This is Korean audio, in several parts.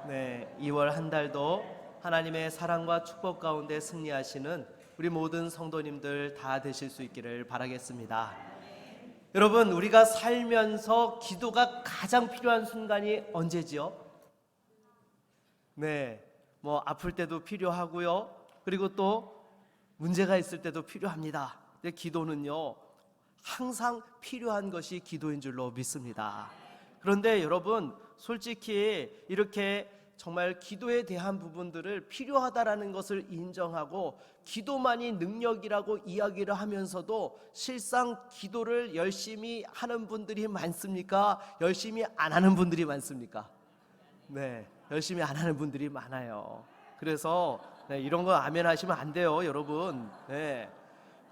네, 2월 한 달도 하나님의 사랑과 축복 가운데 승리하시는 우리 모든 성도님들 다 되실 수 있기를 바라겠습니다. 여러분, 우리가 살면서 기도가 가장 필요한 순간이 언제지요? 네, 뭐 아플 때도 필요하고요. 그리고 또 문제가 있을 때도 필요합니다. 근데 기도는요, 항상 필요한 것이 기도인 줄로 믿습니다. 그런데 여러분, 솔직히 이렇게 정말 기도에 대한 부분들을 필요하다라는 것을 인정하고 기도만이 능력이라고 이야기를 하면서도 실상 기도를 열심히 하는 분들이 많습니까? 열심히 안 하는 분들이 많습니까? 네, 열심히 안 하는 분들이 많아요. 그래서 이런 거 아멘 하시면 안 돼요, 여러분. 네,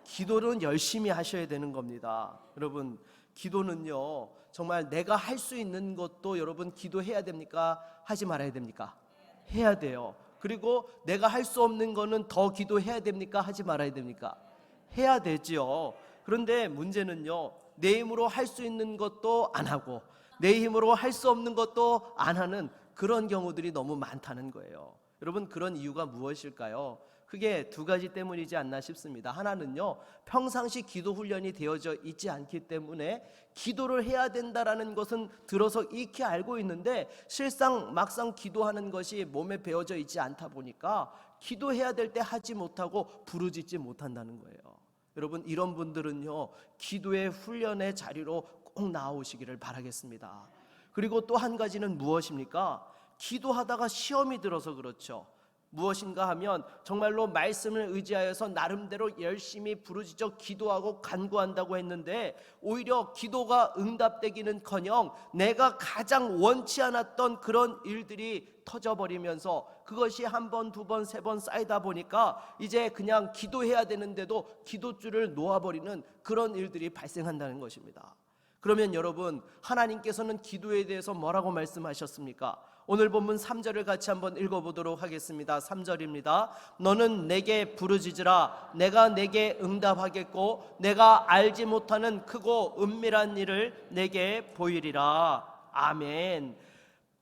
기도는 열심히 하셔야 되는 겁니다. 여러분, 기도는요, 정말 내가 할 수 있는 것도 여러분 기도해야 됩니까? 하지 말아야 됩니까? 해야 돼요. 그리고 내가 할 수 없는 거는 더 기도해야 됩니까? 하지 말아야 됩니까? 해야 되지요. 그런데 문제는요, 내 힘으로 할 수 있는 것도 안 하고 내 힘으로 할 수 없는 것도 안 하는 그런 경우들이 너무 많다는 거예요. 여러분, 그런 이유가 무엇일까요? 그게 두 가지 때문이지 않나 싶습니다. 하나는요, 평상시 기도 훈련이 되어져 있지 않기 때문에 기도를 해야 된다라는 것은 들어서 익히 알고 있는데 실상 막상 기도하는 것이 몸에 배어져 있지 않다 보니까 기도해야 될 때 하지 못하고 부르짖지 못한다는 거예요. 여러분, 이런 분들은요, 기도의 훈련의 자리로 꼭 나오시기를 바라겠습니다. 그리고 또 한 가지는 무엇입니까? 기도하다가 시험이 들어서 그렇죠. 무엇인가 하면 정말로 말씀을 의지하여서 나름대로 열심히 부르짖어 기도하고 간구한다고 했는데 오히려 기도가 응답되기는커녕 내가 가장 원치 않았던 그런 일들이 터져버리면서 그것이 한 번, 두 번, 세 번 쌓이다 보니까 이제 그냥 기도해야 되는데도 기도줄을 놓아버리는 그런 일들이 발생한다는 것입니다. 그러면 여러분, 하나님께서는 기도에 대해서 뭐라고 말씀하셨습니까? 오늘 본문 3절을 같이 한번 읽어보도록 하겠습니다. 3절입니다. 너는 내게 부르짖으라. 내가 내게 응답하겠고 내가 알지 못하는 크고 은밀한 일을 내게 보이리라. 아멘.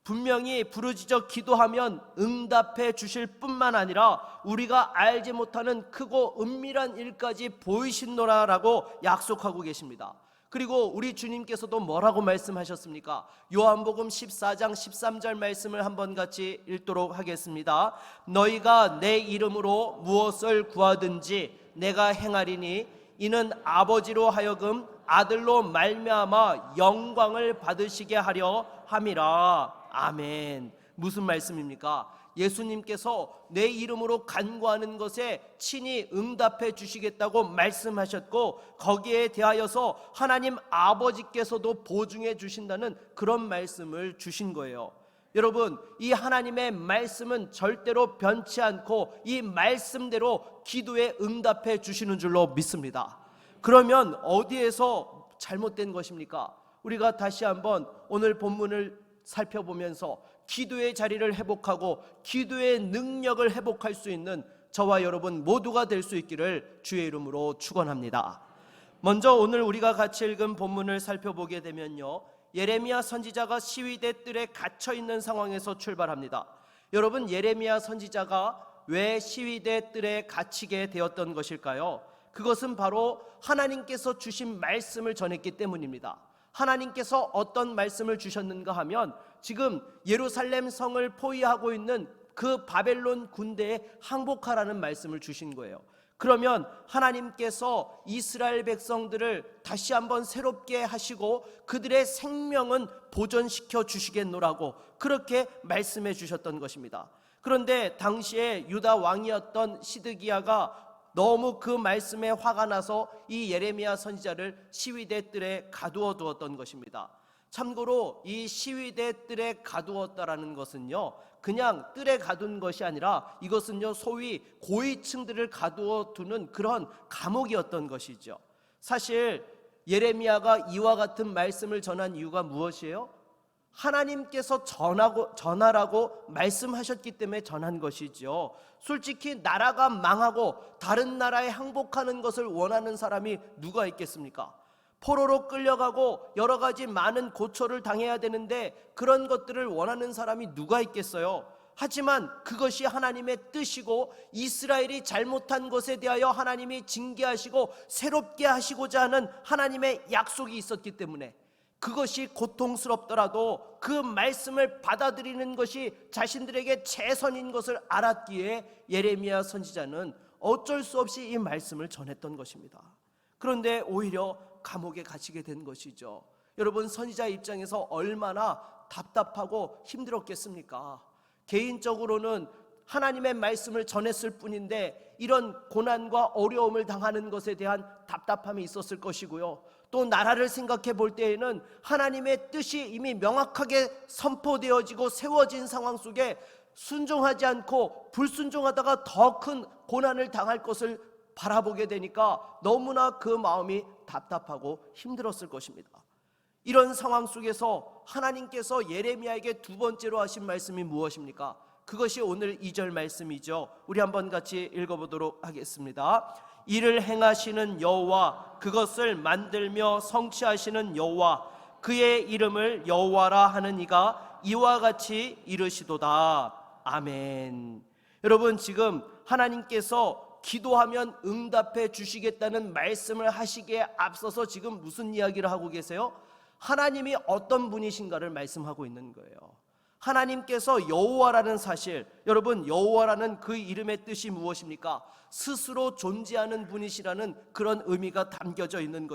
분명히 부르짖어 기도하면 응답해 주실 뿐만 아니라 우리가 알지 못하는 크고 은밀한 일까지 보이신노라라고 약속하고 계십니다. 그리고 우리 주님께서도 뭐라고 말씀하셨습니까? 요한복음 14장 13절 말씀을 한번 같이 읽도록 하겠습니다. 너희가 내 이름으로 무엇을 구하든지 내가 행하리니 이는 아버지로 하여금 아들로 말미암아 영광을 받으시게 하려 함이라. 아멘. 무슨 말씀입니까? 예수님께서 내 이름으로 간구하는 것에 친히 응답해 주시겠다고 말씀하셨고 거기에 대하여서 하나님 아버지께서도 보증해 주신다는 그런 말씀을 주신 거예요. 여러분, 이 하나님의 말씀은 절대로 변치 않고 이 말씀대로 기도에 응답해 주시는 줄로 믿습니다. 그러면 어디에서 잘못된 것입니까? 우리가 다시 한번 오늘 본문을 살펴보면서 기도의 자리를 회복하고 기도의 능력을 회복할 수 있는 저와 여러분 모두가 될 수 있기를 주의 이름으로 축원합니다. 먼저 오늘 우리가 같이 읽은 본문을 살펴보게 되면요, 예레미야 선지자가 시위대 뜰에 갇혀 있는 상황에서 출발합니다. 여러분, 예레미야 선지자가 왜 시위대 뜰에 갇히게 되었던 것일까요? 그것은 바로 하나님께서 주신 말씀을 전했기 때문입니다. 하나님께서 어떤 말씀을 주셨는가 하면 지금 예루살렘 성을 포위하고 있는 그 바벨론 군대에 항복하라는 말씀을 주신 거예요. 그러면 하나님께서 이스라엘 백성들을 다시 한번 새롭게 하시고 그들의 생명은 보존시켜 주시겠노라고 그렇게 말씀해 주셨던 것입니다. 그런데 당시에 유다 왕이었던 시드기야가 너무 그 말씀에 화가 나서 이 예레미야 선지자를 시위대 뜰에 가두어 두었던 것입니다. 참고로 이 시위대 뜰에 가두었다라는 것은요, 그냥 뜰에 가둔 것이 아니라 이것은요, 소위 고위층들을 가두어 두는 그런 감옥이었던 것이죠. 사실 예레미야가 이와 같은 말씀을 전한 이유가 무엇이에요? 하나님께서 전하라고 말씀하셨기 때문에 전한 것이죠. 솔직히 나라가 망하고 다른 나라에 항복하는 것을 원하는 사람이 누가 있겠습니까? 포로로 끌려가고 여러 가지 많은 고초를 당해야 되는데 그런 것들을 원하는 사람이 누가 있겠어요? 하지만 그것이 하나님의 뜻이고 이스라엘이 잘못한 것에 대하여 하나님이 징계하시고 새롭게 하시고자 하는 하나님의 약속이 있었기 때문에 그것이 고통스럽더라도 그 말씀을 받아들이는 것이 자신들에게 최선인 것을 알았기에 예레미야 선지자는 어쩔 수 없이 이 말씀을 전했던 것입니다. 그런데 오히려 감옥에 갇히게 된 것이죠. 여러분, 선지자 입장에서 얼마나 답답하고 힘들었겠습니까? 개인적으로는 하나님의 말씀을 전했을 뿐인데 이런 고난과 어려움을 당하는 것에 대한 답답함이 있었을 것이고요, 또 나라를 생각해 볼 때에는 하나님의 뜻이 이미 명확하게 선포되어지고 세워진 상황 속에 순종하지 않고 불순종하다가 더 큰 고난을 당할 것을 바라보게 되니까 너무나 그 마음이 답답하고 힘들었을 것입니다. 이런 상황 속에서 하나님께서 예레미야에게 두 번째로 하신 말씀이 무엇입니까? 그것이 오늘 2절 말씀이죠. 우리 한번 같이 읽어보도록 하겠습니다. 이를 행하시는 여호와, 그것을 만들며 성취하시는 여호와, 그의 이름을 여호와라 하는 이가 이와 같이 이르시도다. 아멘. 여러분, 지금 하나님께서 기도하면 응답해 주시겠다는 말씀을 하시기에 앞서서 지금 무슨 이야기를 하고 계세요? 하나님이 어떤 분이신가를 말씀하고 있는 거예요. 하나님께서 여호와라는 사실, 여러분, 여호와라는 그 이름의 뜻이 무엇입니까? 스스로 존재하는 분이시라는 그런 의미가 담겨져 있는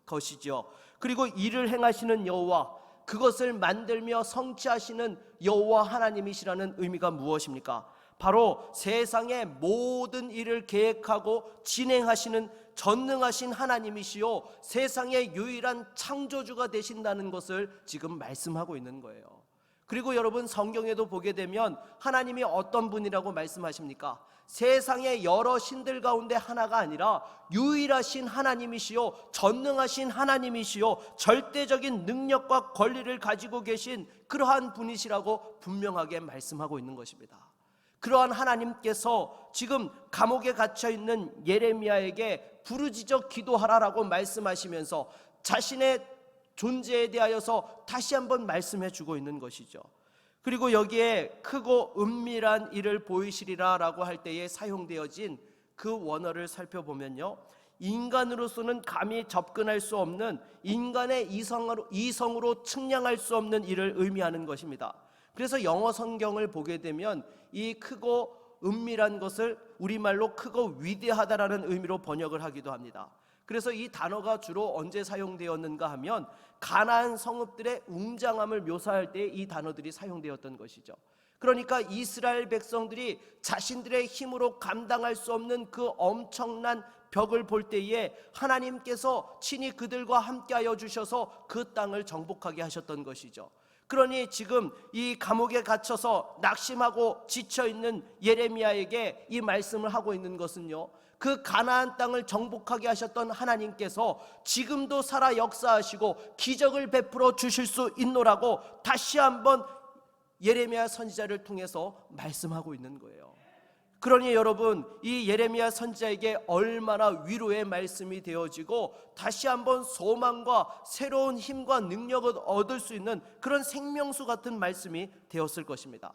것이죠. 그리고 일을 행하시는 여호와, 그것을 만들며 성취하시는 여호와 하나님이시라는 의미가 무엇입니까? 바로 세상의 모든 일을 계획하고 진행하시는 전능하신 하나님이시요 세상의 유일한 창조주가 되신다는 것을 지금 말씀하고 있는 거예요. 그리고 여러분, 성경에도 보게 되면 하나님이 어떤 분이라고 말씀하십니까? 세상의 여러 신들 가운데 하나가 아니라 유일하신 하나님이시요 전능하신 하나님이시요 절대적인 능력과 권리를 가지고 계신 그러한 분이시라고 분명하게 말씀하고 있는 것입니다. 그러한 하나님께서 지금 감옥에 갇혀있는 예레미야에게 부르짖어 기도하라라고 말씀하시면서 자신의 존재에 대하여서 다시 한번 말씀해 주고 있는 것이죠. 그리고 여기에 크고 은밀한 일을 보이시리라 라고 할 때에 사용되어진 그 원어를 살펴보면요, 인간으로서는 감히 접근할 수 없는, 인간의 이성으로 측량할 수 없는 일을 의미하는 것입니다. 그래서 영어 성경을 보게 되면 이 크고 은밀한 것을 우리말로 크고 위대하다라는 의미로 번역을 하기도 합니다. 그래서 이 단어가 주로 언제 사용되었는가 하면 가나안 성읍들의 웅장함을 묘사할 때 이 단어들이 사용되었던 것이죠. 그러니까 이스라엘 백성들이 자신들의 힘으로 감당할 수 없는 그 엄청난 벽을 볼 때에 하나님께서 친히 그들과 함께하여 주셔서 그 땅을 정복하게 하셨던 것이죠. 그러니 지금 이 감옥에 갇혀서 낙심하고 지쳐있는 예레미야에게 이 말씀을 하고 있는 것은요, 그 가나안 땅을 정복하게 하셨던 하나님께서 지금도 살아 역사하시고 기적을 베풀어 주실 수 있노라고 다시 한번 예레미야 선지자를 통해서 말씀하고 있는 거예요. 그러니 여러분, 이 예레미야 선지자에게 얼마나 위로의 말씀이 되어지고 다시 한번 소망과 새로운 힘과 능력을 얻을 수 있는 그런 생명수 같은 말씀이 되었을 것입니다.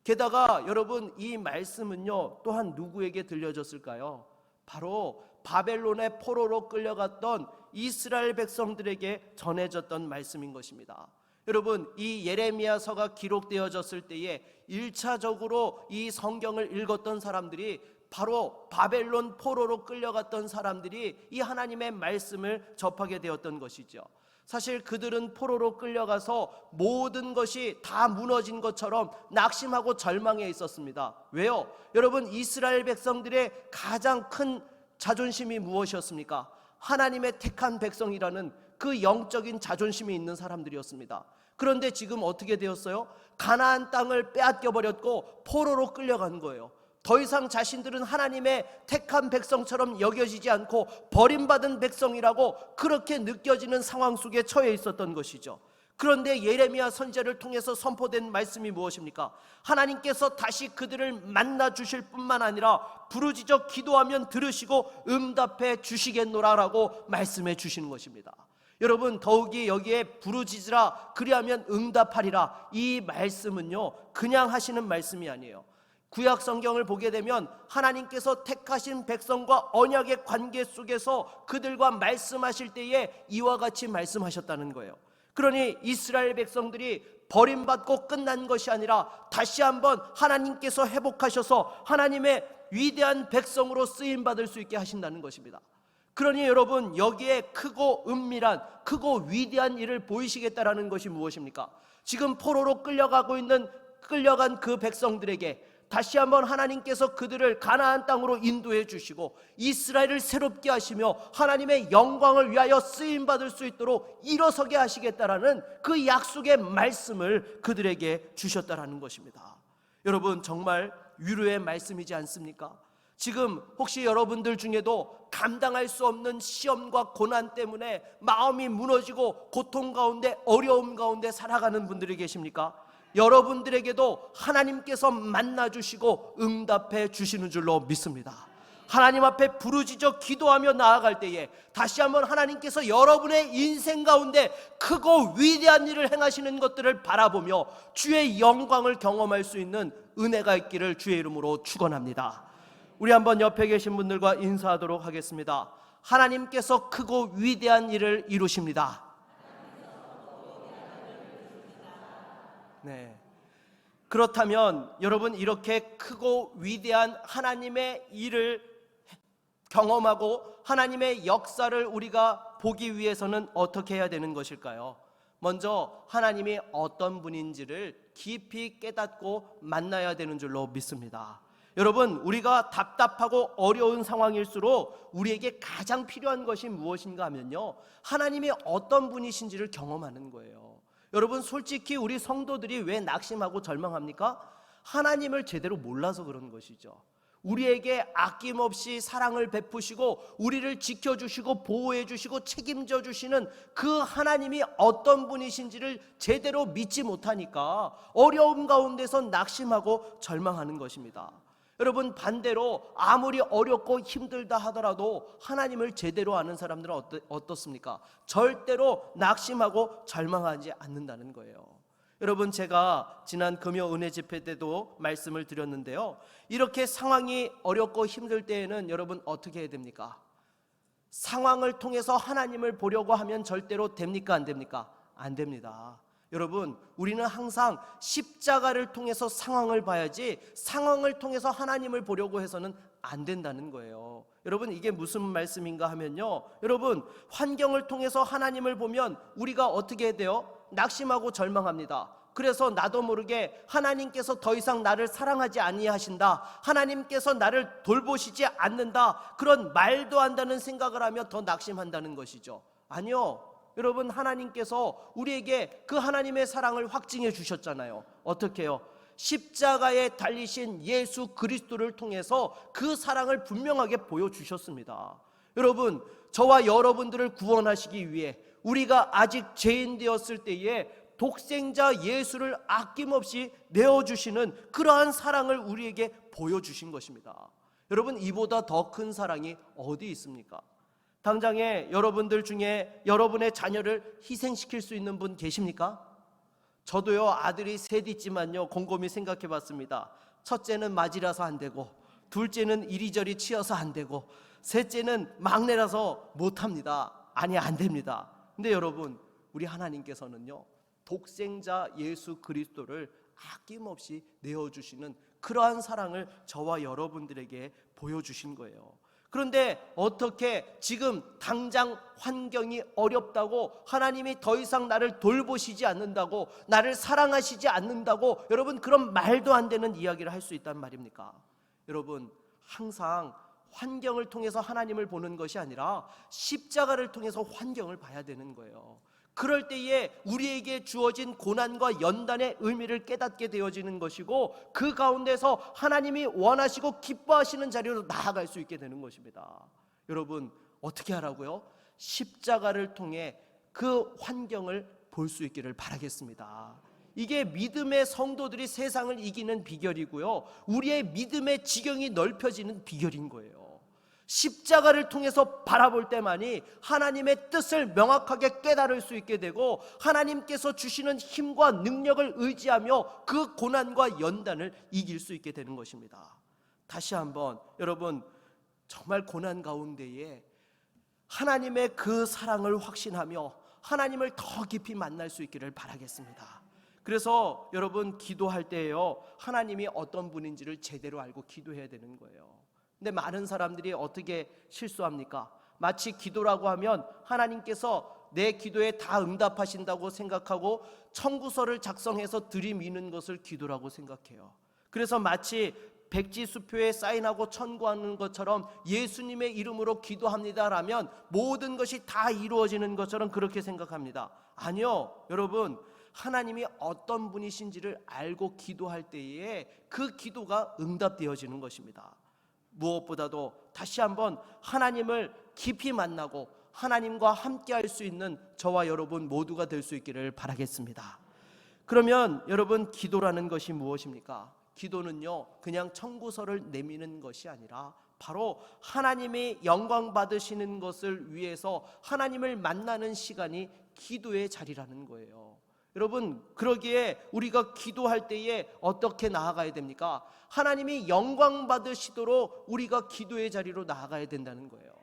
게다가 여러분, 이 말씀은요 또한 누구에게 들려졌을까요? 바로 바벨론의 포로로 끌려갔던 이스라엘 백성들에게 전해졌던 말씀인 것입니다. 여러분, 이 예레미야서가 기록되어졌을 때에 1차적으로 이 성경을 읽었던 사람들이 바로 바벨론 포로로 끌려갔던 사람들이 이 하나님의 말씀을 접하게 되었던 것이죠. 사실 그들은 포로로 끌려가서 모든 것이 다 무너진 것처럼 낙심하고 절망해 있었습니다. 왜요? 여러분, 이스라엘 백성들의 가장 큰 자존심이 무엇이었습니까? 하나님의 택한 백성이라는 그 영적인 자존심이 있는 사람들이었습니다. 그런데 지금 어떻게 되었어요? 가나안 땅을 빼앗겨 버렸고 포로로 끌려간 거예요. 더 이상 자신들은 하나님의 택한 백성처럼 여겨지지 않고 버림받은 백성이라고 그렇게 느껴지는 상황 속에 처해 있었던 것이죠. 그런데 예레미야 선지자를 통해서 선포된 말씀이 무엇입니까? 하나님께서 다시 그들을 만나 주실 뿐만 아니라 부르짖어 기도하면 들으시고 응답해 주시겠노라라고 말씀해 주시는 것입니다. 여러분, 더욱이 여기에 부르짖으라 그리하면 응답하리라, 이 말씀은요 그냥 하시는 말씀이 아니에요. 구약 성경을 보게 되면 하나님께서 택하신 백성과 언약의 관계 속에서 그들과 말씀하실 때에 이와 같이 말씀하셨다는 거예요. 그러니 이스라엘 백성들이 버림받고 끝난 것이 아니라 다시 한번 하나님께서 회복하셔서 하나님의 위대한 백성으로 쓰임받을 수 있게 하신다는 것입니다. 그러니 여러분, 여기에 크고 은밀한, 크고 위대한 일을 보이시겠다라는 것이 무엇입니까? 지금 포로로 끌려간 그 백성들에게 다시 한번 하나님께서 그들을 가나안 땅으로 인도해 주시고 이스라엘을 새롭게 하시며 하나님의 영광을 위하여 쓰임받을 수 있도록 일어서게 하시겠다라는 그 약속의 말씀을 그들에게 주셨다라는 것입니다. 여러분, 정말 위로의 말씀이지 않습니까? 지금 혹시 여러분들 중에도 감당할 수 없는 시험과 고난 때문에 마음이 무너지고 고통 가운데, 어려움 가운데 살아가는 분들이 계십니까? 여러분들에게도 하나님께서 만나주시고 응답해 주시는 줄로 믿습니다. 하나님 앞에 부르짖어 기도하며 나아갈 때에 다시 한번 하나님께서 여러분의 인생 가운데 크고 위대한 일을 행하시는 것들을 바라보며 주의 영광을 경험할 수 있는 은혜가 있기를 주의 이름으로 축원합니다. 우리 한번 옆에 계신 분들과 인사하도록 하겠습니다. 하나님께서 크고 위대한 일을 이루십니다. 네. 그렇다면 여러분, 이렇게 크고 위대한 하나님의 일을 경험하고 하나님의 역사를 우리가 보기 위해서는 어떻게 해야 되는 것일까요? 먼저 하나님이 어떤 분인지를 깊이 깨닫고 만나야 되는 줄로 믿습니다. 여러분, 우리가 답답하고 어려운 상황일수록 우리에게 가장 필요한 것이 무엇인가 하면요, 하나님이 어떤 분이신지를 경험하는 거예요. 여러분, 솔직히 우리 성도들이 왜 낙심하고 절망합니까? 하나님을 제대로 몰라서 그런 것이죠. 우리에게 아낌없이 사랑을 베푸시고 우리를 지켜주시고 보호해주시고 책임져 주시는 그 하나님이 어떤 분이신지를 제대로 믿지 못하니까 어려움 가운데서 낙심하고 절망하는 것입니다. 여러분, 반대로 아무리 어렵고 힘들다 하더라도 하나님을 제대로 아는 사람들은 어떻습니까? 절대로 낙심하고 절망하지 않는다는 거예요. 여러분, 제가 지난 금요 은혜 집회 때도 말씀을 드렸는데요, 이렇게 상황이 어렵고 힘들 때에는 여러분 어떻게 해야 됩니까? 상황을 통해서 하나님을 보려고 하면 절대로 됩니까? 안 됩니까? 안 됩니다. 여러분, 우리는 항상 십자가를 통해서 상황을 봐야지 상황을 통해서 하나님을 보려고 해서는 안 된다는 거예요. 여러분, 이게 무슨 말씀인가 하면요, 여러분, 환경을 통해서 하나님을 보면 우리가 어떻게 해야 돼요? 낙심하고 절망합니다. 그래서 나도 모르게 하나님께서 더 이상 나를 사랑하지 아니하신다, 하나님께서 나를 돌보시지 않는다, 그런 말도 안 되는 생각을 하며 더 낙심한다는 것이죠. 아니요, 여러분, 하나님께서 우리에게 그 하나님의 사랑을 확증해 주셨잖아요. 어떻게 해요? 십자가에 달리신 예수 그리스도를 통해서 그 사랑을 분명하게 보여주셨습니다. 여러분, 저와 여러분들을 구원하시기 위해 우리가 아직 죄인 되었을 때에 독생자 예수를 아낌없이 내어주시는 그러한 사랑을 우리에게 보여주신 것입니다. 여러분, 이보다 더 큰 사랑이 어디 있습니까? 당장에 여러분들 중에 여러분의 자녀를 희생시킬 수 있는 분 계십니까? 저도요, 아들이 셋 있지만요, 곰곰이 생각해 봤습니다. 첫째는 맞이라서 안 되고, 둘째는 이리저리 치여서 안 되고, 셋째는 막내라서 못합니다. 아니, 안 됩니다. 근데 여러분, 우리 하나님께서는요, 독생자 예수 그리스도를 아낌없이 내어주시는 그러한 사랑을 저와 여러분들에게 보여주신 거예요. 그런데 어떻게 지금 당장 환경이 어렵다고, 하나님이 더 이상 나를 돌보시지 않는다고, 나를 사랑하시지 않는다고 여러분 그런 말도 안 되는 이야기를 할 수 있단 말입니까? 여러분, 항상 환경을 통해서 하나님을 보는 것이 아니라 십자가를 통해서 환경을 봐야 되는 거예요. 그럴 때에 우리에게 주어진 고난과 연단의 의미를 깨닫게 되어지는 것이고, 그 가운데서 하나님이 원하시고 기뻐하시는 자리로 나아갈 수 있게 되는 것입니다. 여러분, 어떻게 하라고요? 십자가를 통해 그 환경을 볼 수 있기를 바라겠습니다. 이게 믿음의 성도들이 세상을 이기는 비결이고요, 우리의 믿음의 지경이 넓혀지는 비결인 거예요. 십자가를 통해서 바라볼 때만이 하나님의 뜻을 명확하게 깨달을 수 있게 되고 하나님께서 주시는 힘과 능력을 의지하며 그 고난과 연단을 이길 수 있게 되는 것입니다. 다시 한번 여러분, 정말 고난 가운데에 하나님의 그 사랑을 확신하며 하나님을 더 깊이 만날 수 있기를 바라겠습니다. 그래서 여러분, 기도할 때에요, 하나님이 어떤 분인지를 제대로 알고 기도해야 되는 거예요. 근데 많은 사람들이 어떻게 실수합니까? 마치 기도라고 하면 하나님께서 내 기도에 다 응답하신다고 생각하고 청구서를 작성해서 들이미는 것을 기도라고 생각해요. 그래서 마치 백지수표에 사인하고 청구하는 것처럼 예수님의 이름으로 기도합니다라면 모든 것이 다 이루어지는 것처럼 그렇게 생각합니다. 아니요, 여러분, 하나님이 어떤 분이신지를 알고 기도할 때에 그 기도가 응답되어지는 것입니다. 무엇보다도 다시 한번 하나님을 깊이 만나고 하나님과 함께 할 수 있는 저와 여러분 모두가 될 수 있기를 바라겠습니다. 그러면 여러분, 기도라는 것이 무엇입니까? 기도는요, 그냥 청구서를 내미는 것이 아니라 바로 하나님이 영광 받으시는 것을 위해서 하나님을 만나는 시간이 기도의 자리라는 거예요. 여러분, 그러기에 우리가 기도할 때에 어떻게 나아가야 됩니까? 하나님이 영광 받으시도록 우리가 기도의 자리로 나아가야 된다는 거예요.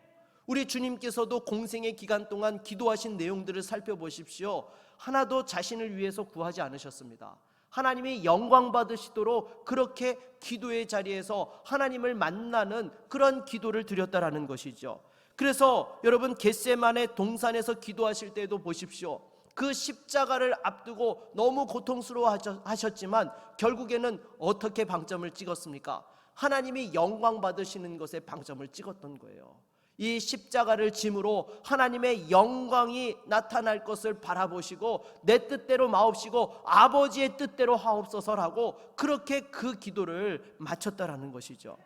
우리 주님께서도 공생의 기간 동안 기도하신 내용들을 살펴보십시오. 하나도 자신을 위해서 구하지 않으셨습니다. 하나님이 영광 받으시도록 그렇게 기도의 자리에서 하나님을 만나는 그런 기도를 드렸다라는 것이죠. 그래서 여러분, 겟세마네 동산에서 기도하실 때에도 보십시오. 그 십자가를 앞두고 너무 고통스러워 하셨지만 결국에는 어떻게 방점을 찍었습니까? 하나님이 영광 받으시는 것에 방점을 찍었던 거예요. 이 십자가를 짐으로 하나님의 영광이 나타날 것을 바라보시고 내 뜻대로 마옵시고 아버지의 뜻대로 하옵소서라고 그렇게 그 기도를 마쳤다라는 것이죠.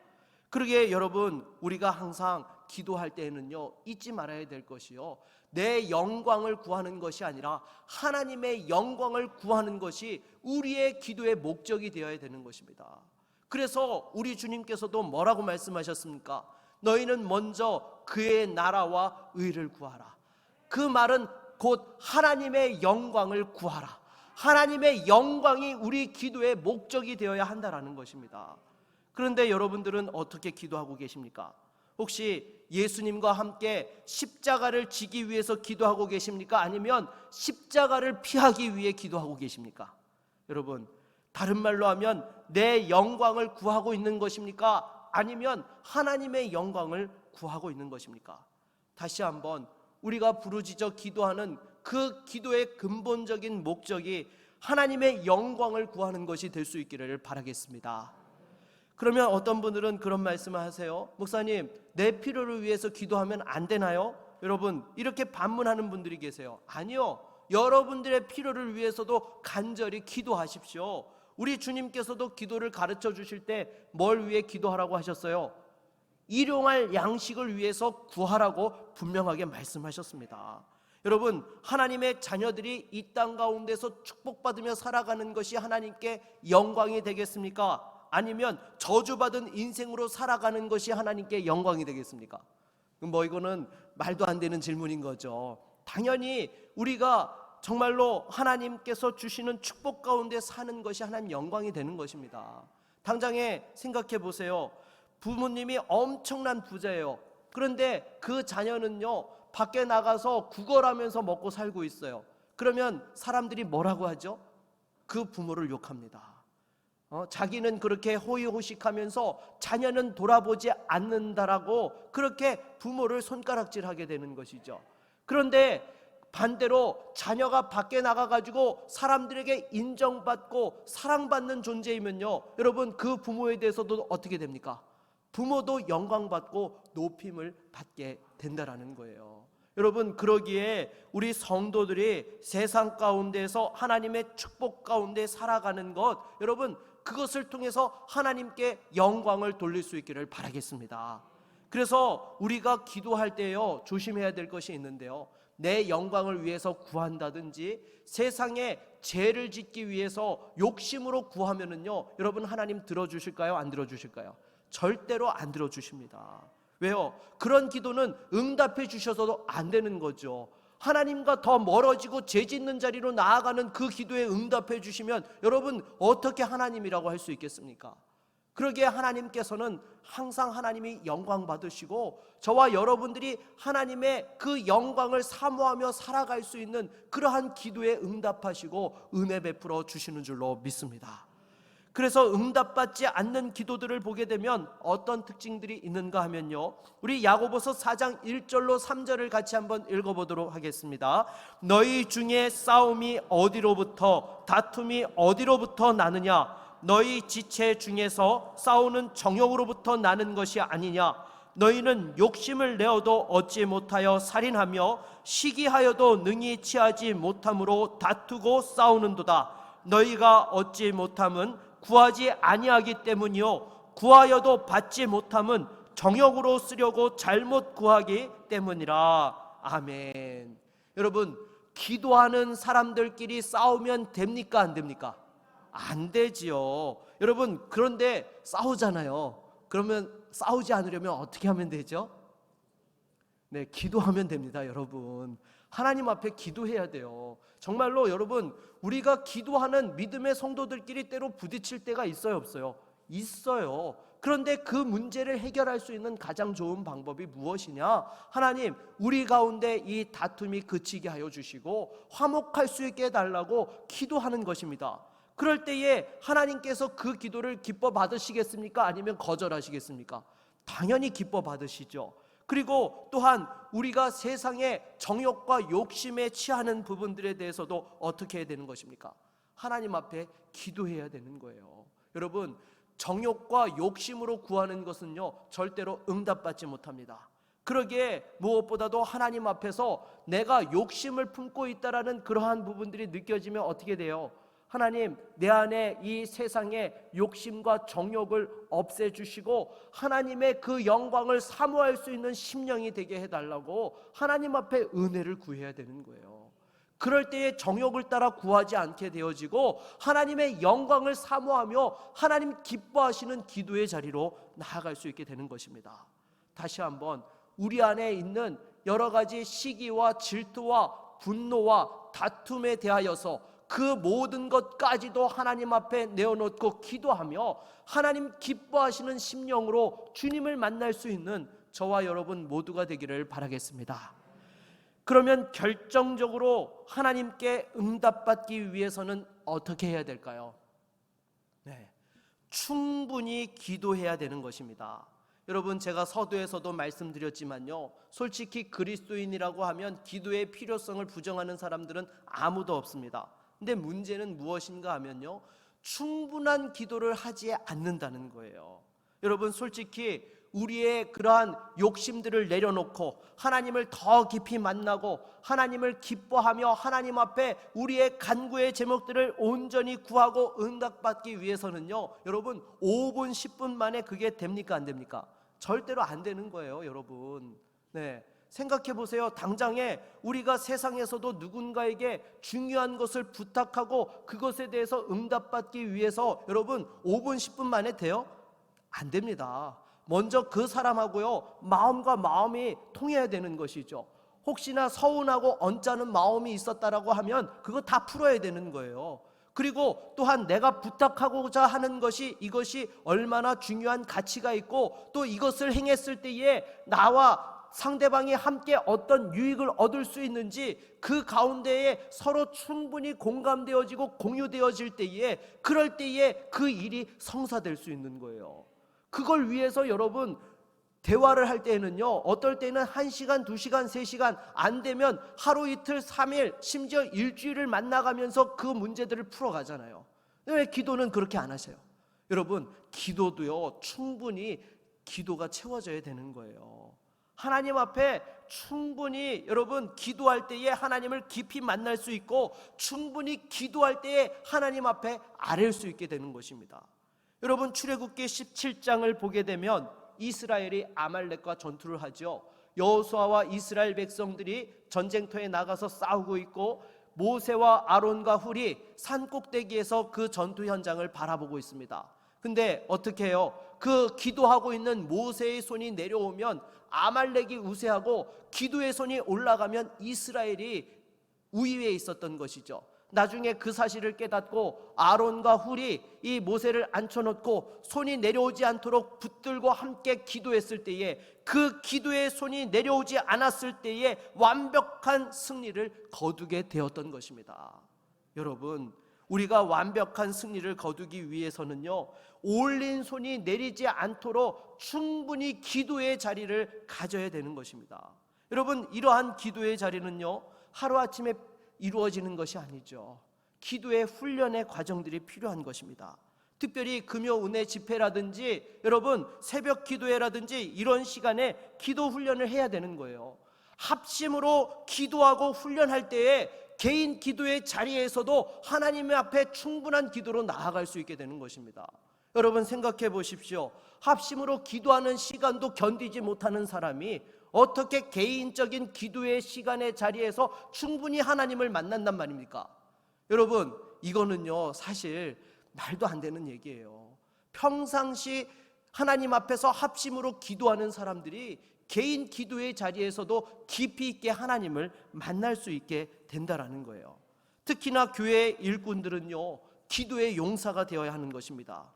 그러기에 여러분, 우리가 항상 기도할 때에는요, 잊지 말아야 될 것이요, 내 영광을 구하는 것이 아니라 하나님의 영광을 구하는 것이 우리의 기도의 목적이 되어야 되는 것입니다. 그래서 우리 주님께서도 뭐라고 말씀하셨습니까? 너희는 먼저 그의 나라와 의를 구하라. 그 말은 곧 하나님의 영광을 구하라. 하나님의 영광이 우리 기도의 목적이 되어야 한다라는 것입니다. 그런데 여러분들은 어떻게 기도하고 계십니까? 혹시 예수님과 함께 십자가를 지기 위해서 기도하고 계십니까? 아니면 십자가를 피하기 위해 기도하고 계십니까? 여러분, 다른 말로 하면 내 영광을 구하고 있는 것입니까? 아니면 하나님의 영광을 구하고 있는 것입니까? 다시 한번 우리가 부르짖어 기도하는 그 기도의 근본적인 목적이 하나님의 영광을 구하는 것이 될 수 있기를 바라겠습니다. 그러면 어떤 분들은 그런 말씀을 하세요. 목사님, 내 필요를 위해서 기도하면 안 되나요? 여러분, 이렇게 반문하는 분들이 계세요. 아니요, 여러분들의 필요를 위해서도 간절히 기도하십시오. 우리 주님께서도 기도를 가르쳐 주실 때 뭘 위해 기도하라고 하셨어요? 일용할 양식을 위해서 구하라고 분명하게 말씀하셨습니다. 여러분, 하나님의 자녀들이 이 땅 가운데서 축복받으며 살아가는 것이 하나님께 영광이 되겠습니까? 아니면 저주받은 인생으로 살아가는 것이 하나님께 영광이 되겠습니까? 이거는 말도 안 되는 질문인 거죠. 당연히 우리가 정말로 하나님께서 주시는 축복 가운데 사는 것이 하나님 영광이 되는 것입니다. 당장에 생각해 보세요. 부모님이 엄청난 부자예요. 그런데 그 자녀는요, 밖에 나가서 구걸하면서 먹고 살고 있어요. 그러면 사람들이 뭐라고 하죠? 그 부모를 욕합니다. 자기는 그렇게 호의호식하면서 자녀는 돌아보지 않는다라고 그렇게 부모를 손가락질하게 되는 것이죠. 그런데 반대로 자녀가 밖에 나가가지고 사람들에게 인정받고 사랑받는 존재이면요, 여러분, 그 부모에 대해서도 어떻게 됩니까? 부모도 영광받고 높임을 받게 된다라는 거예요. 여러분, 그러기에 우리 성도들이 세상 가운데서 하나님의 축복 가운데 살아가는 것, 여러분, 그것을 통해서 하나님께 영광을 돌릴 수 있기를 바라겠습니다. 그래서 우리가 기도할 때요, 조심해야 될 것이 있는데요, 내 영광을 위해서 구한다든지 세상에 죄를 짓기 위해서 욕심으로 구하면은요, 여러분, 하나님 들어주실까요? 안 들어주실까요? 절대로 안 들어주십니다. 왜요? 그런 기도는 응답해 주셔서도 안 되는 거죠. 하나님과 더 멀어지고 죄 짓는 자리로 나아가는 그 기도에 응답해 주시면 여러분 어떻게 하나님이라고 할 수 있겠습니까? 그러기에 하나님께서는 항상 하나님이 영광 받으시고 저와 여러분들이 하나님의 그 영광을 사모하며 살아갈 수 있는 그러한 기도에 응답하시고 은혜 베풀어 주시는 줄로 믿습니다. 그래서 응답받지 않는 기도들을 보게 되면 어떤 특징들이 있는가 하면요, 우리 야고보서 4장 1절로 3절을 같이 한번 읽어보도록 하겠습니다. 너희 중에 싸움이 어디로부터, 다툼이 어디로부터 나느냐? 너희 지체 중에서 싸우는 정욕으로부터 나는 것이 아니냐? 너희는 욕심을 내어도 얻지 못하여 살인하며 시기하여도 능히 취하지 못함으로 다투고 싸우는도다. 너희가 얻지 못함은 구하지 아니하기 때문이요, 구하여도 받지 못함은 정욕으로 쓰려고 잘못 구하기 때문이라. 아멘. 여러분, 기도하는 사람들끼리 싸우면 됩니까, 안 됩니까? 안 되지요. 여러분, 그런데 싸우잖아요. 그러면 싸우지 않으려면 어떻게 하면 되죠? 네, 기도하면 됩니다. 여러분, 하나님 앞에 기도해야 돼요. 정말로 여러분, 우리가 기도하는 믿음의 성도들끼리 때로 부딪힐 때가 있어요, 없어요? 있어요. 그런데 그 문제를 해결할 수 있는 가장 좋은 방법이 무엇이냐? 하나님, 우리 가운데 이 다툼이 그치게 하여 주시고 화목할 수 있게 해달라고 기도하는 것입니다. 그럴 때에 하나님께서 그 기도를 기뻐 받으시겠습니까? 아니면 거절하시겠습니까? 당연히 기뻐 받으시죠. 그리고 또한 우리가 세상의 정욕과 욕심에 취하는 부분들에 대해서도 어떻게 해야 되는 것입니까? 하나님 앞에 기도해야 되는 거예요. 여러분, 정욕과 욕심으로 구하는 것은요, 절대로 응답받지 못합니다. 그러기에 무엇보다도 하나님 앞에서 내가 욕심을 품고 있다라는 그러한 부분들이 느껴지면 어떻게 돼요? 하나님, 내 안에 이 세상의 욕심과 정욕을 없애주시고 하나님의 그 영광을 사모할 수 있는 심령이 되게 해달라고 하나님 앞에 은혜를 구해야 되는 거예요. 그럴 때에 정욕을 따라 구하지 않게 되어지고 하나님의 영광을 사모하며 하나님 기뻐하시는 기도의 자리로 나아갈 수 있게 되는 것입니다. 다시 한번 우리 안에 있는 여러 가지 시기와 질투와 분노와 다툼에 대하여서 그 모든 것까지도 하나님 앞에 내어놓고 기도하며 하나님 기뻐하시는 심령으로 주님을 만날 수 있는 저와 여러분 모두가 되기를 바라겠습니다. 그러면 결정적으로 하나님께 응답받기 위해서는 어떻게 해야 될까요? 네, 충분히 기도해야 되는 것입니다. 여러분, 제가 서두에서도 말씀드렸지만요, 솔직히 그리스도인이라고 하면 기도의 필요성을 부정하는 사람들은 아무도 없습니다. 근데 문제는 무엇인가 하면요, 충분한 기도를 하지 않는다는 거예요. 여러분, 솔직히 우리의 그러한 욕심들을 내려놓고 하나님을 더 깊이 만나고 하나님을 기뻐하며 하나님 앞에 우리의 간구의 제목들을 온전히 구하고 응답받기 위해서는요, 여러분 5분 10분 만에 그게 됩니까, 안 됩니까? 절대로 안 되는 거예요, 여러분. 네, 생각해 보세요. 당장에 우리가 세상에서도 누군가에게 중요한 것을 부탁하고 그것에 대해서 응답받기 위해서 여러분 5분 10분 만에 돼요? 안 됩니다. 먼저 그 사람하고요, 마음과 마음이 통해야 되는 것이죠. 혹시나 서운하고 언짢은 마음이 있었다라고 하면 그거 다 풀어야 되는 거예요. 그리고 또한 내가 부탁하고자 하는 것이 이것이 얼마나 중요한 가치가 있고 또 이것을 행했을 때에 나와 상대방이 함께 어떤 유익을 얻을 수 있는지 그 가운데에 서로 충분히 공감되어지고 공유되어질 때에, 그럴 때에 그 일이 성사될 수 있는 거예요. 그걸 위해서 여러분 대화를 할 때에는요, 어떨 때는 1시간, 2시간, 3시간 안 되면 하루 이틀 3일 심지어 일주일을 만나가면서 그 문제들을 풀어가잖아요. 왜 기도는 그렇게 안 하세요? 여러분, 기도도요 충분히 기도가 채워져야 되는 거예요. 하나님 앞에 충분히 여러분 기도할 때에 하나님을 깊이 만날 수 있고 충분히 기도할 때에 하나님 앞에 아뢰일 수 있게 되는 것입니다. 여러분, 출애굽기 17장을 보게 되면 이스라엘이 아말렉과 전투를 하죠. 여호수아와 이스라엘 백성들이 전쟁터에 나가서 싸우고 있고 모세와 아론과 훌이 산 꼭대기에서 그 전투 현장을 바라보고 있습니다. 근데 어떻게 해요? 그 기도하고 있는 모세의 손이 내려오면 아말렉이 우세하고 기도의 손이 올라가면 이스라엘이 우위에 있었던 것이죠. 나중에 그 사실을 깨닫고 아론과 훌이 이 모세를 앉혀놓고 손이 내려오지 않도록 붙들고 함께 기도했을 때에 그 기도의 손이 내려오지 않았을 때에 완벽한 승리를 거두게 되었던 것입니다. 여러분, 우리가 완벽한 승리를 거두기 위해서는요, 올린 손이 내리지 않도록 충분히 기도의 자리를 가져야 되는 것입니다. 여러분, 이러한 기도의 자리는요, 하루아침에 이루어지는 것이 아니죠. 기도의 훈련의 과정들이 필요한 것입니다. 특별히 금요 은혜 집회라든지 여러분 새벽 기도회라든지 이런 시간에 기도 훈련을 해야 되는 거예요. 합심으로 기도하고 훈련할 때에 개인 기도의 자리에서도 하나님 앞에 충분한 기도로 나아갈 수 있게 되는 것입니다. 여러분 생각해 보십시오. 합심으로 기도하는 시간도 견디지 못하는 사람이 어떻게 개인적인 기도의 시간의 자리에서 충분히 하나님을 만난단 말입니까? 여러분, 이거는요 사실 말도 안 되는 얘기예요. 평상시 하나님 앞에서 합심으로 기도하는 사람들이 개인 기도의 자리에서도 깊이 있게 하나님을 만날 수 있게 된다라는 거예요. 특히나 교회 일꾼들은요 기도의 용사가 되어야 하는 것입니다.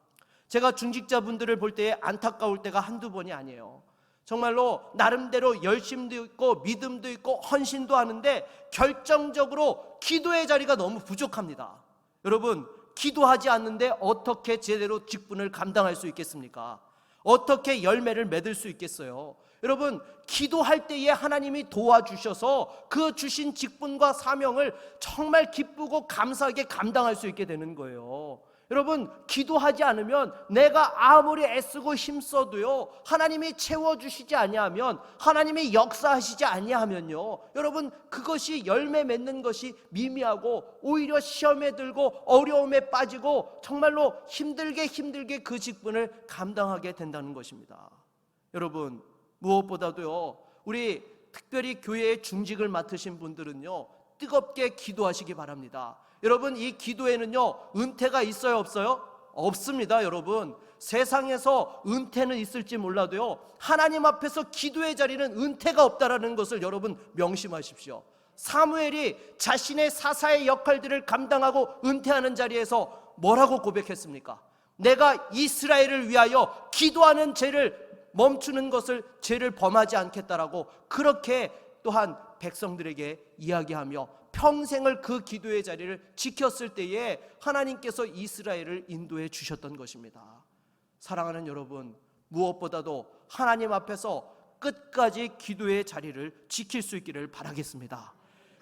제가 중직자분들을 볼 때 안타까울 때가 한두 번이 아니에요. 정말로 나름대로 열심도 있고 믿음도 있고 헌신도 하는데 결정적으로 기도의 자리가 너무 부족합니다. 여러분, 기도하지 않는데 어떻게 제대로 직분을 감당할 수 있겠습니까? 어떻게 열매를 맺을 수 있겠어요? 여러분, 기도할 때에 하나님이 도와주셔서 그 주신 직분과 사명을 정말 기쁘고 감사하게 감당할 수 있게 되는 거예요. 여러분, 기도하지 않으면 내가 아무리 애쓰고 힘써도요 하나님이 채워주시지 아니하면, 하나님이 역사하시지 아니하면요 여러분 그것이 열매 맺는 것이 미미하고 오히려 시험에 들고 어려움에 빠지고 정말로 힘들게 그 직분을 감당하게 된다는 것입니다. 여러분, 무엇보다도요 우리 특별히 교회의 중직을 맡으신 분들은요 뜨겁게 기도하시기 바랍니다. 여러분, 이 기도에는요 은퇴가 있어요 없어요? 없습니다. 여러분, 세상에서 은퇴는 있을지 몰라도요 하나님 앞에서 기도의 자리는 은퇴가 없다라는 것을 여러분 명심하십시오. 사무엘이 자신의 사사의 역할들을 감당하고 은퇴하는 자리에서 뭐라고 고백했습니까? 내가 이스라엘을 위하여 기도하는 죄를 멈추는 것을 죄를 범하지 않겠다라고 그렇게 또한 백성들에게 이야기하며 평생을 그 기도의 자리를 지켰을 때에 하나님께서 이스라엘을 인도해 주셨던 것입니다. 사랑하는 여러분, 무엇보다도 하나님 앞에서 끝까지 기도의 자리를 지킬 수 있기를 바라겠습니다.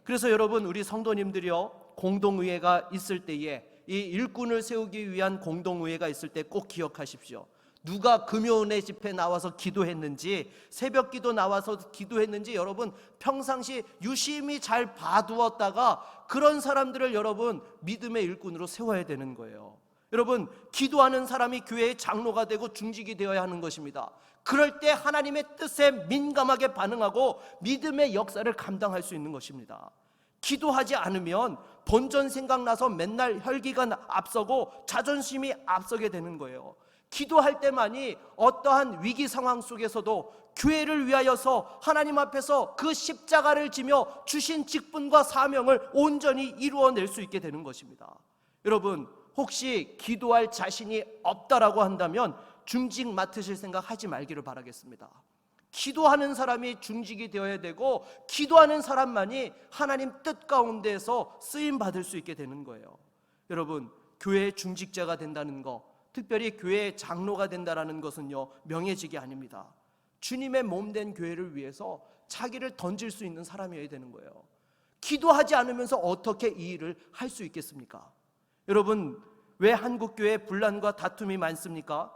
그래서 여러분, 우리 성도님들이요 공동의회가 있을 때에 이 일꾼을 세우기 위한 공동의회가 있을 때 꼭 기억하십시오. 누가 금요은혜 집회 나와서 기도했는지, 새벽 기도 나와서 기도했는지 여러분 평상시 유심히 잘 봐두었다가 그런 사람들을 여러분 믿음의 일꾼으로 세워야 되는 거예요. 여러분, 기도하는 사람이 교회의 장로가 되고 중직이 되어야 하는 것입니다. 그럴 때 하나님의 뜻에 민감하게 반응하고 믿음의 역사를 감당할 수 있는 것입니다. 기도하지 않으면 본전 생각나서 맨날 혈기가 앞서고 자존심이 앞서게 되는 거예요. 기도할 때만이 어떠한 위기 상황 속에서도 교회를 위하여서 하나님 앞에서 그 십자가를 지며 주신 직분과 사명을 온전히 이루어낼 수 있게 되는 것입니다. 여러분, 혹시 기도할 자신이 없다라고 한다면 중직 맡으실 생각 하지 말기를 바라겠습니다. 기도하는 사람이 중직이 되어야 되고 기도하는 사람만이 하나님 뜻 가운데에서 쓰임 받을 수 있게 되는 거예요. 여러분, 교회의 중직자가 된다는 거, 특별히 교회의 장로가 된다는 것은요 명예직이 아닙니다. 주님의 몸된 교회를 위해서 자기를 던질 수 있는 사람이어야 되는 거예요. 기도하지 않으면서 어떻게 이 일을 할 수 있겠습니까? 여러분, 왜 한국교회에 분란과 다툼이 많습니까?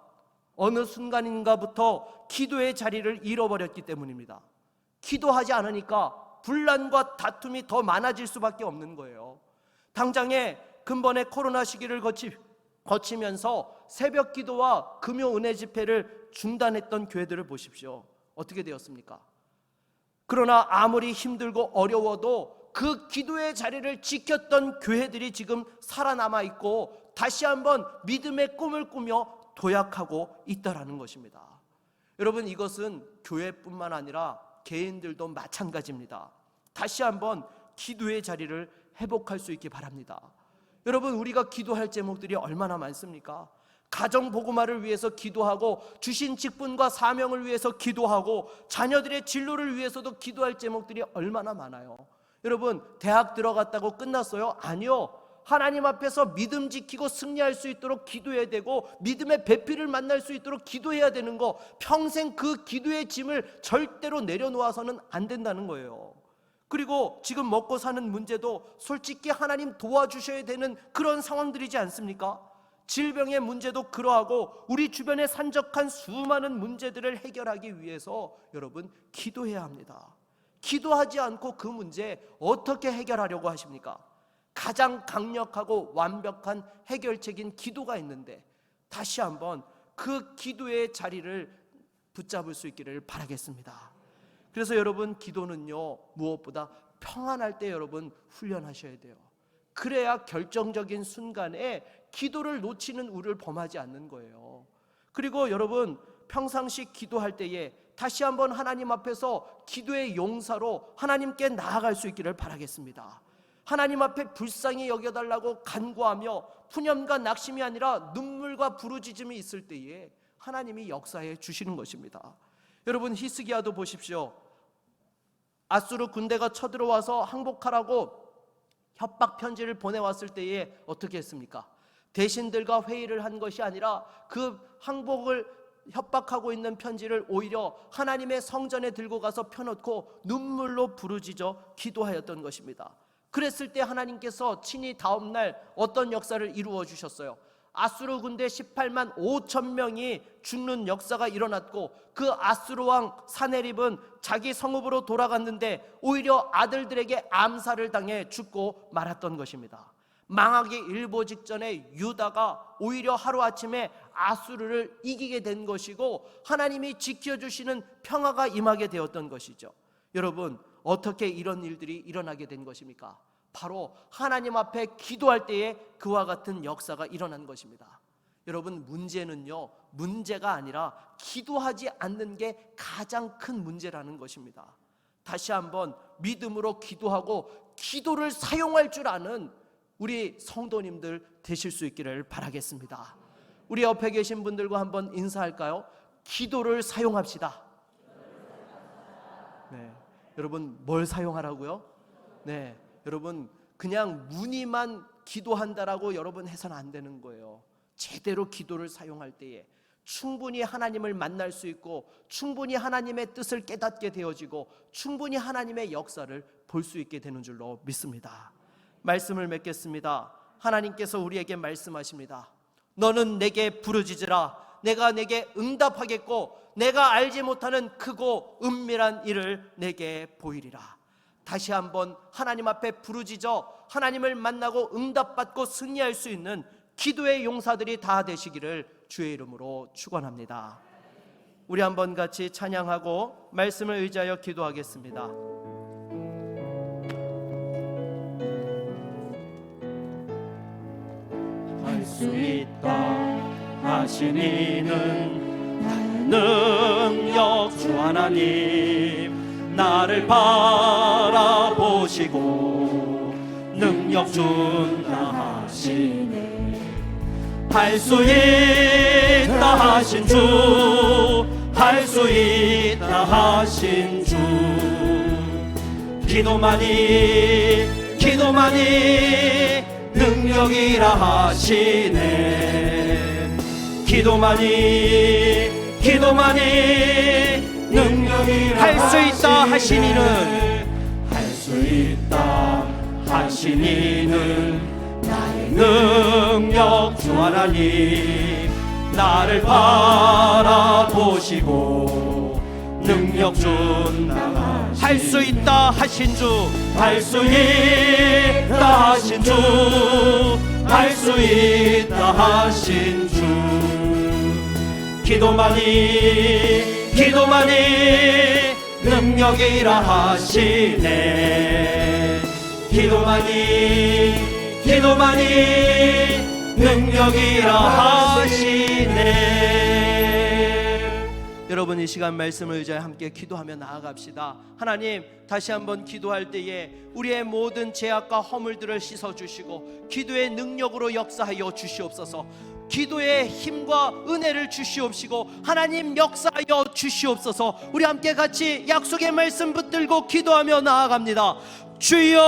어느 순간인가부터 기도의 자리를 잃어버렸기 때문입니다. 기도하지 않으니까 분란과 다툼이 더 많아질 수밖에 없는 거예요. 당장에 근본의 코로나 시기를 거치면서 새벽 기도와 금요 은혜 집회를 중단했던 교회들을 보십시오. 어떻게 되었습니까? 그러나 아무리 힘들고 어려워도 그 기도의 자리를 지켰던 교회들이 지금 살아남아 있고 다시 한번 믿음의 꿈을 꾸며 도약하고 있다라는 것입니다. 여러분, 이것은 교회뿐만 아니라 개인들도 마찬가지입니다. 다시 한번 기도의 자리를 회복할 수 있기 바랍니다. 여러분, 우리가 기도할 제목들이 얼마나 많습니까? 가정 복음화를 위해서 기도하고, 주신 직분과 사명을 위해서 기도하고, 자녀들의 진로를 위해서도 기도할 제목들이 얼마나 많아요. 여러분, 대학 들어갔다고 끝났어요? 아니요. 하나님 앞에서 믿음 지키고 승리할 수 있도록 기도해야 되고, 믿음의 배필을 만날 수 있도록 기도해야 되는 거, 평생 그 기도의 짐을 절대로 내려놓아서는 안 된다는 거예요. 그리고 지금 먹고 사는 문제도 솔직히 하나님 도와주셔야 되는 그런 상황들이지 않습니까? 질병의 문제도 그러하고, 우리 주변에 산적한 수많은 문제들을 해결하기 위해서 여러분, 기도해야 합니다. 기도하지 않고 그 문제 어떻게 해결하려고 하십니까? 가장 강력하고 완벽한 해결책인 기도가 있는데, 다시 한번 그 기도의 자리를 붙잡을 수 있기를 바라겠습니다. 그래서 여러분, 기도는요, 무엇보다 평안할 때 여러분 훈련하셔야 돼요. 그래야 결정적인 순간에 기도를 놓치는 우를 범하지 않는 거예요. 그리고 여러분, 평상시 기도할 때에 다시 한번 하나님 앞에서 기도의 용사로 하나님께 나아갈 수 있기를 바라겠습니다. 하나님 앞에 불쌍히 여겨달라고 간구하며 푸념과 낙심이 아니라 눈물과 부르짖음이 있을 때에 하나님이 역사해 주시는 것입니다. 여러분, 히스기야도 보십시오. 아수르 군대가 쳐들어와서 항복하라고 협박 편지를 보내왔을 때에 어떻게 했습니까? 대신들과 회의를 한 것이 아니라 그 항복을 협박하고 있는 편지를 오히려 하나님의 성전에 들고 가서 펴놓고 눈물로 부르짖어 기도하였던 것입니다. 그랬을 때 하나님께서 친히 다음날 어떤 역사를 이루어 주셨어요? 아수르 군대 18만 5천 명이 죽는 역사가 일어났고, 그 아수르 왕 사네립은 자기 성읍으로 돌아갔는데 오히려 아들들에게 암살을 당해 죽고 말았던 것입니다. 망하기 일보 직전에 유다가 오히려 하루아침에 아수르를 이기게 된 것이고, 하나님이 지켜주시는 평화가 임하게 되었던 것이죠. 여러분, 어떻게 이런 일들이 일어나게 된 것입니까? 바로 하나님 앞에 기도할 때에 그와 같은 역사가 일어난 것입니다. 여러분, 문제는요, 문제가 아니라 기도하지 않는 게 가장 큰 문제라는 것입니다. 다시 한번 믿음으로 기도하고 기도를 사용할 줄 아는 우리 성도님들 되실 수 있기를 바라겠습니다. 우리 옆에 계신 분들과 한번 인사할까요? 기도를 사용합시다. 네, 여러분, 뭘 사용하라고요? 네, 여러분, 그냥 무늬만 기도한다라고 여러분 해서는 안 되는 거예요. 제대로 기도를 사용할 때에 충분히 하나님을 만날 수 있고, 충분히 하나님의 뜻을 깨닫게 되어지고, 충분히 하나님의 역사를 볼 수 있게 되는 줄로 믿습니다. 말씀을 맺겠습니다. 하나님께서 우리에게 말씀하십니다. 너는 내게 부르짖으라. 내가 내게 응답하겠고, 내가 알지 못하는 크고 은밀한 일을 내게 보이리라. 다시 한번 하나님 앞에 부르짖어 하나님을 만나고 응답받고 승리할 수 있는 기도의 용사들이 다 되시기를 주의 이름으로 축원합니다. 우리 한번 같이 찬양하고 말씀을 의지하여 기도하겠습니다. 할 수 있다 하신 이는 나의 능력 주 하나님, 나를 바라보시고 능력 준다 하시네. 할 수 있다 하신 주, 할 수 있다 하신 주, 기도만이 기도만이 능력이라 하시네. 기도만이 기도만이 능력이라 할 수 있다 하신 이는, 할 수 있다 하신 이는 나의 능력 주 하나님, 나를 바라보시고 능력 준다. 할 수 있다 하신 주, 할 수 있다 하신 주, 할 수 있다 하신 주, 기도만이 기도만이 능력이라 하시네. 기도만이 기도만이 능력이라 하시네. 여러분 이 시간 말씀을 의지하여 함께 기도하며 나아갑시다. 하나님, 다시 한번 기도할 때에 우리의 모든 죄악과 허물들을 씻어주시고 기도의 능력으로 역사하여 주시옵소서. 기도의 힘과 은혜를 주시옵시고 하나님 역사하여 주시옵소서. 우리 함께 같이 약속의 말씀 붙들고 기도하며 나아갑니다. 주여,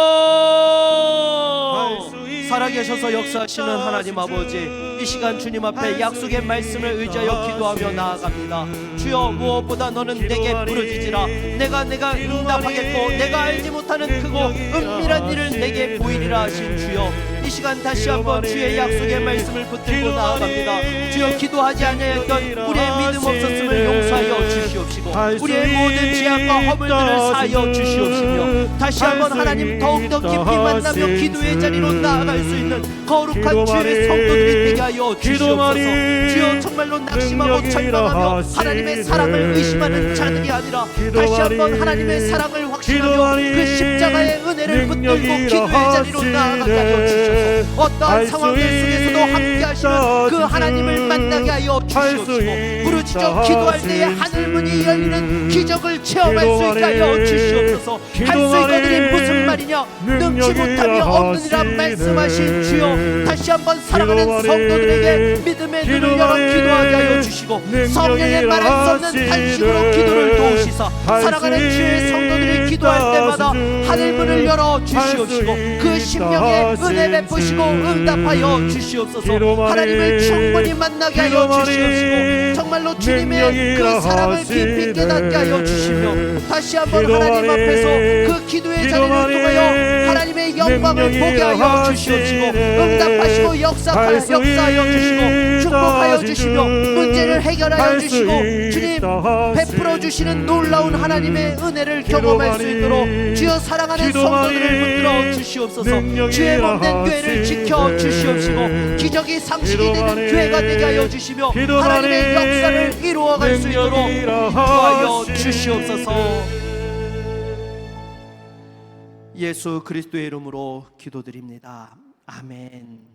살아계셔서 역사하시는 하나님 아버지, 이 시간 주님 앞에 약속의 말씀을 의지하여 기도하며 나아갑니다. 주여, 무엇보다 너는 내게 부르짖으라. 내가 응답하겠고 내가 알지 못하는 크고 은밀한 일을 내게 보이리라 하신 주여, 이 시간 다시 한번 주의 약속의 말씀을 붙들고 나아갑니다. 주여, 기도하지 아니했던 우리의 믿음 없었음을 용서하여 주시옵시고 우리의 모든 죄악과 허물들을 사하여 주시옵시며 다시 한번 하나님 더욱더 깊이 만나며 기도의 자리로 나아갈 수 있는 거룩한 주의 성도들이 되게 하여 주시옵소서. 주여, 정말로 낙심하고 절망하며 하나님의 사랑을 의심하는 자들이 아니라 다시 한번 하나님의 사랑을 확신하며 그 십자가의 은혜를 붙들고 기도의 자리로 나아가게 하여 주시옵소서. 어떠한 상황들 속에서도 함께 하시는 그 하나님을 만나게 하여 주시옵시고 부르짖어 기도할 때에 하늘문이 열리는 기적을 체험할 수 있게 하여 주시옵소서. 할 수 있거든이 무슨 말이냐, 능치 못함이 없느니라 말씀하신 주여, 다시 한번 사랑하는 성도들에게 믿음의 눈을 열어 기도하게 하여 주시고 성령의 말할 수 없는 탄식으로 기도를 도우시사 사랑하는 주의 성도들이 기도할 때마다 하늘문을 열어 주시옵시고 그 심령에 은혜 베푸시고 응답하여 주시옵소서. 하나님을 충분히 만나게 하여 주시옵시고 정말로 주님의 그 사랑을 깊이 깨닫게 하여 주시며 다시 한번 하나님 앞에서 그 기도의 자리를 통하여 하나님의 영광을 보게 하여 주시옵시고 응답하시고 역사하여 주시고 축복하여 주시며 문제를 해결하여 주시고 주님 베풀어 주시는 놀라운 하나님의 은혜를 경험할 수 있도록 주여 사랑하는 성도들을 붙들어 주시옵소서. 주의 몸된 교회를 지켜 주시옵시고 기적이 상식이 되는 교회가 되게 하여 주시며 하나님의 역사를 이루어갈 수 있도록 도와여 주시옵소서. 예수 그리스도의 이름으로 기도드립니다. 아멘.